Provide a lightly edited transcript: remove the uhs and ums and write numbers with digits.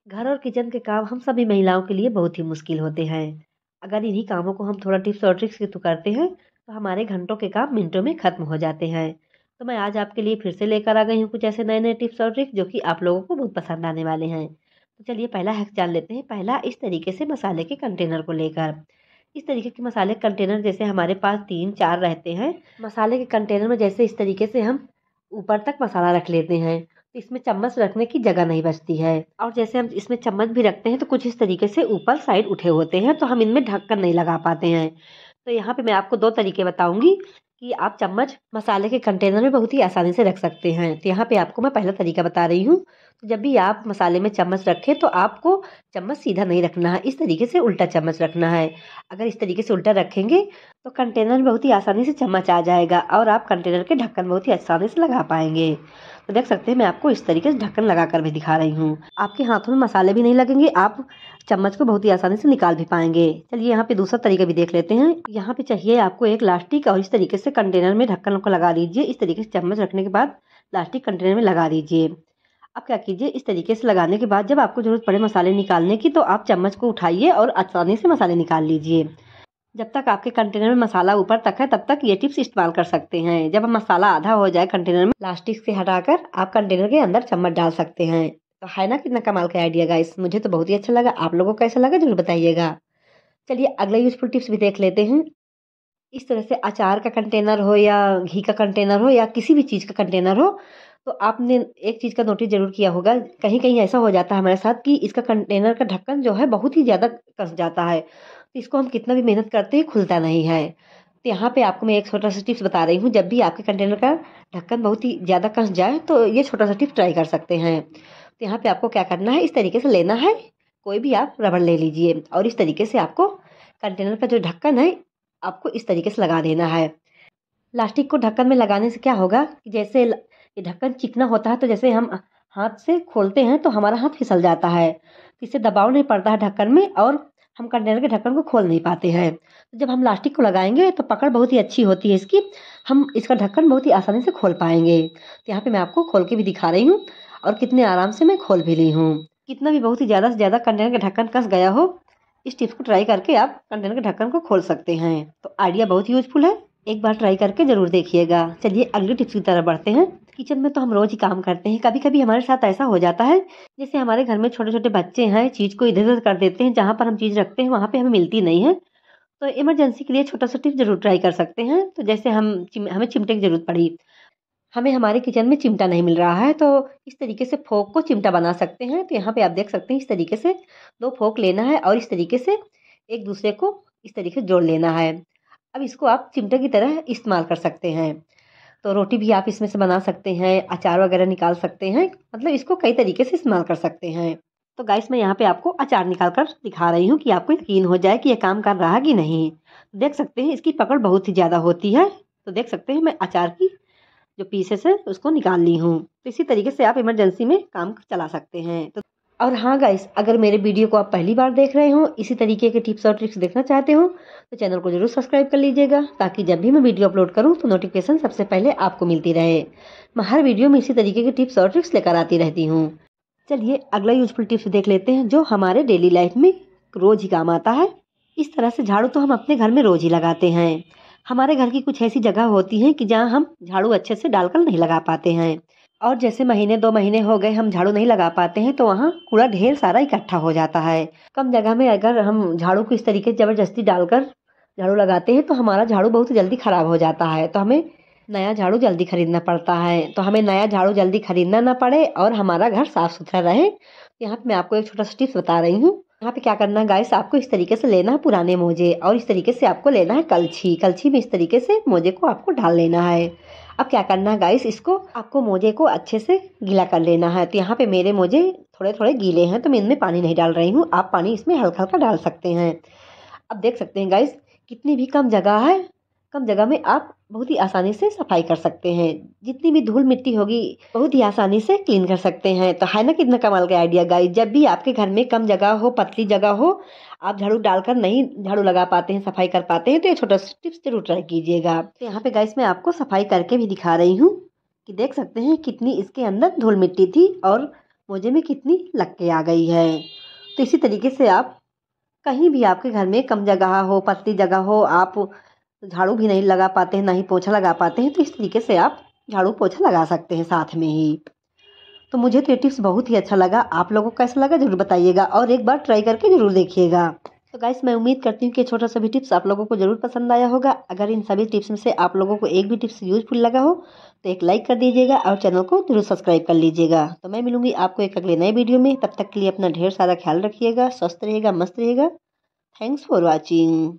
घर और किचन के काम हम सभी महिलाओं के लिए बहुत ही मुश्किल होते हैं। अगर इन्हीं कामों को हम थोड़ा टिप्स और ट्रिक्स के थ्रू करते हैं तो हमारे घंटों के काम मिनटों में खत्म हो जाते हैं। तो मैं आज आपके लिए फिर से लेकर आ गई हूँ कुछ ऐसे नए नए टिप्स और ट्रिक्स जो कि आप लोगों को बहुत पसंद आने वाले हैं। तो चलिए पहला हैक जान लेते हैं। पहला, इस तरीके से मसाले के कंटेनर को लेकर। इस तरीके के मसाले कंटेनर जैसे हमारे पास 3-4 रहते हैं। मसाले के कंटेनर में जैसे इस तरीके से हम ऊपर तक मसाला रख लेते हैं तो इसमें चम्मच रखने की जगह नहीं बचती है। और जैसे हम इसमें चम्मच भी रखते हैं तो कुछ इस तरीके से ऊपर साइड उठे होते हैं तो हम इनमें ढक्कन नहीं लगा पाते हैं। तो यहाँ पे मैं आपको 2 तरीके बताऊंगी कि आप चम्मच मसाले के कंटेनर में बहुत ही आसानी से रख सकते हैं। तो यहाँ पे आपको मैं पहला तरीका बता रही हूँ। तो जब भी आप मसाले में चम्मच रखें तो आपको चम्मच सीधा नहीं रखना है, इस तरीके से उल्टा चम्मच रखना है। अगर इस तरीके से उल्टा रखेंगे तो कंटेनर में बहुत ही आसानी से चम्मच आ जाएगा और आप कंटेनर के ढक्कन बहुत ही आसानी से लगा पाएंगे। तो देख सकते हैं मैं आपको इस तरीके से ढक्कन लगा कर भी दिखा रही हूँ। आपके हाथों में मसाले भी नहीं लगेंगे, आप चम्मच को बहुत ही आसानी से निकाल भी पाएंगे। चलिए यहाँ पे दूसरा तरीका भी देख लेते हैं। यहाँ पे चाहिए आपको एक लास्टिक और इस तरीके से कंटेनर में ढक्कन को लगा दीजिए। इस तरीके से चम्मच रखने के बाद लास्टिक कंटेनर में लगा दीजिए। अब क्या कीजिए, इस तरीके से लगाने के बाद जब आपको जरूरत पड़े मसाले निकालने की तो आप चम्मच को उठाइए और आसानी से मसाले निकाल लीजिए। जब तक आपके कंटेनर में मसाला ऊपर तक है तब तक ये टिप्स इस्तेमाल कर सकते हैं। जब मसाला आधा हो जाए कंटेनर में, प्लास्टिक से हटाकर आप कंटेनर के अंदर चम्मच डाल सकते हैं। तो है ना कितना कमाल का आइडिया गाइस, मुझे तो बहुत ही अच्छा लगा। आप लोगों को कैसा लगा जरूर बताइएगा। चलिए अगला यूजफुल टिप्स भी देख लेते हैं। इस तरह से अचार का कंटेनर हो या घी का कंटेनर हो या किसी भी चीज़ का कंटेनर हो, तो आपने एक चीज़ का नोटिस ज़रूर किया होगा, कहीं कहीं ऐसा हो जाता है हमारे साथ कि इसका कंटेनर का ढक्कन जो है बहुत ही ज़्यादा कस जाता है। तो इसको हम कितना भी मेहनत करते हैं खुलता नहीं है। तो यहाँ पे आपको मैं एक छोटा सा टिप्स बता रही हूँ। जब भी आपके कंटेनर का ढक्कन बहुत ही ज़्यादा कस जाए तो ये छोटा सा टिप्स ट्राई कर सकते हैं। तो यहाँ पे आपको क्या करना है, इस तरीके से लेना है, कोई भी आप रबड़ ले लीजिए और इस तरीके से आपको कंटेनर का जो ढक्कन है आपको इस तरीके से लगा देना है। प्लास्टिक को ढक्कन में लगाने से क्या होगा कि जैसे ये ढक्कन चिकना होता है तो जैसे हम हाथ से खोलते हैं तो हमारा हाथ फिसल जाता है, तो इससे दबाव नहीं पड़ता है ढक्कन में और हम कंटेनर के ढक्कन को खोल नहीं पाते हैं। तो जब हम प्लास्टिक को लगाएंगे तो पकड़ बहुत ही अच्छी होती है इसकी, हम इसका ढक्कन बहुत ही आसानी से खोल पाएंगे। तो यहाँ पे मैं आपको खोल के भी दिखा रही हूँ और कितने आराम से मैं खोल भी ली हूँ। कितना भी बहुत ही ज़्यादा से ज़्यादा कंटेनर का ढक्कन कस गया हो, इस टिप्स को ट्राई करके आप कंटेनर के ढक्कन को खोल सकते हैं। तो आइडिया बहुत यूजफुल है, एक बार ट्राई करके जरूर देखिएगा। चलिए अगले टिप्स की तरफ बढ़ते हैं। किचन में तो हम रोज ही काम करते हैं, कभी कभी हमारे साथ ऐसा हो जाता है जैसे हमारे घर में छोटे छोटे बच्चे हैं, चीज को इधर उधर कर देते हैं, जहां पर हम चीज रखते हैं वहां पे हमें मिलती नहीं है। तो इमरजेंसी के लिए छोटा सा टिप्स जरूर ट्राई कर सकते हैं। तो जैसे हमें चिमटे की जरूरत पड़ी, हमें हमारे किचन में चिमटा नहीं मिल रहा है, तो इस तरीके से फोक को चिमटा बना सकते हैं। तो यहाँ पे आप देख सकते हैं इस तरीके से 2 फोक लेना है और इस तरीके से एक दूसरे को इस तरीके से जोड़ लेना है। अब इसको आप चिमटे की तरह इस्तेमाल कर सकते हैं। तो रोटी भी आप इसमें से बना सकते हैं, अचार वगैरह निकाल सकते हैं, मतलब इसको कई तरीके से इस्तेमाल कर सकते हैं। तो गाइस मैं यहाँ पे आपको अचार निकाल कर दिखा रही हूँ कि आपको यकीन हो जाए कि ये काम कर रहा है कि नहीं। देख सकते हैं इसकी पकड़ बहुत ही ज़्यादा होती है। तो देख सकते हैं मैं अचार की जो पीसेस है उसको निकाल ली हूँ। तो इसी तरीके से आप इमरजेंसी में काम चला सकते हैं। तो और हाँ गाइस, अगर मेरे वीडियो को आप पहली बार देख रहे हो, इसी तरीके के टिप्स और ट्रिक्स देखना चाहते हो तो चैनल को जरूर सब्सक्राइब कर लीजिएगा, ताकि जब भी मैं वीडियो अपलोड करूँ तो नोटिफिकेशन सबसे पहले आपको मिलती रहे। मैं हर वीडियो में इसी तरीके के टिप्स और ट्रिक्स लेकर आती रहती हूँ। चलिए अगला यूजफुल टिप्स देख लेते हैं जो हमारे डेली लाइफ में रोज ही काम आता है। इस तरह से झाड़ू तो हम अपने घर में रोज ही लगाते हैं। हमारे घर की कुछ ऐसी जगह होती है कि जहाँ हम झाड़ू अच्छे से डालकर नहीं लगा पाते हैं, और जैसे महीने 2 महीने हो गए हम झाड़ू नहीं लगा पाते हैं तो वहाँ कूड़ा ढेर सारा इकट्ठा हो जाता है। कम जगह में अगर हम झाड़ू को इस तरीके से जबरदस्ती डालकर झाड़ू लगाते हैं तो हमारा झाड़ू बहुत जल्दी खराब हो जाता है, तो हमें नया झाड़ू जल्दी खरीदना पड़ता है। तो हमें नया झाड़ू जल्दी खरीदना ना पड़े और हमारा घर साफ सुथरा रहे, यहाँ पे मैं आपको एक छोटा सा टिप्स बता रही हूँ। यहाँ पे क्या करना है गाइस, आपको इस तरीके से लेना है पुराने मोजे और इस तरीके से आपको लेना है कलछी। कलछी में इस तरीके से मोजे को आपको डाल लेना है। अब क्या करना है गाइस, इसको आपको मोजे को अच्छे से गीला कर लेना है। तो यहाँ पे मेरे मोजे थोड़े थोड़े गीले हैं तो मैं इनमें पानी नहीं डाल रही हूँ, आप पानी इसमें हल्का हल्का डाल सकते हैं। अब देख सकते हैं गाइस कितनी भी कम जगह है, कम जगह में आप बहुत ही आसानी से सफाई कर सकते हैं। जितनी भी धूल मिट्टी होगी बहुत ही आसानी से क्लीन कर सकते हैं। तो है ना कितना कमाल का आइडिया गाइस। जब भी आपके घर में कम जगह हो, पतली जगह हो, आप झाड़ू डालकर नहीं झाड़ू लगा पाते हैं, सफाई कर पाते हैं, तो ये छोटा सा टिप्स जरूर ट्राई कीजिएगा। तो यहाँ पे गाइस मैं आपको सफाई करके भी दिखा रही हूँ कि देख सकते हैं कितनी इसके अंदर धूल मिट्टी थी और मोजे में कितनी लग के आ गई है। तो इसी तरीके से आप कहीं भी आपके घर में कम जगह हो, पतली जगह हो, आप झाड़ू भी नहीं लगा पाते हैं, ना ही पोछा लगा पाते हैं, तो इस तरीके से आप झाड़ू पोछा लगा सकते हैं साथ में ही। तो मुझे तो ये टिप्स बहुत ही अच्छा लगा। आप लोगों को कैसा लगा ज़रूर बताइएगा और एक बार ट्राई करके ज़रूर देखिएगा। तो गाइस, मैं उम्मीद करती हूँ कि छोटा सा भी टिप्स आप लोगों को ज़रूर पसंद आया होगा। अगर इन सभी टिप्स में से आप लोगों को एक भी टिप्स यूज़फुल लगा हो तो एक लाइक कर दीजिएगा और चैनल को ज़रूर सब्सक्राइब कर लीजिएगा। तो मैं मिलूंगी आपको एक अगले नए वीडियो में। तब तक के लिए अपना ढेर सारा ख्याल रखिएगा, स्वस्थ रहिएगा, मस्त रहिएगा। Thanks for watching.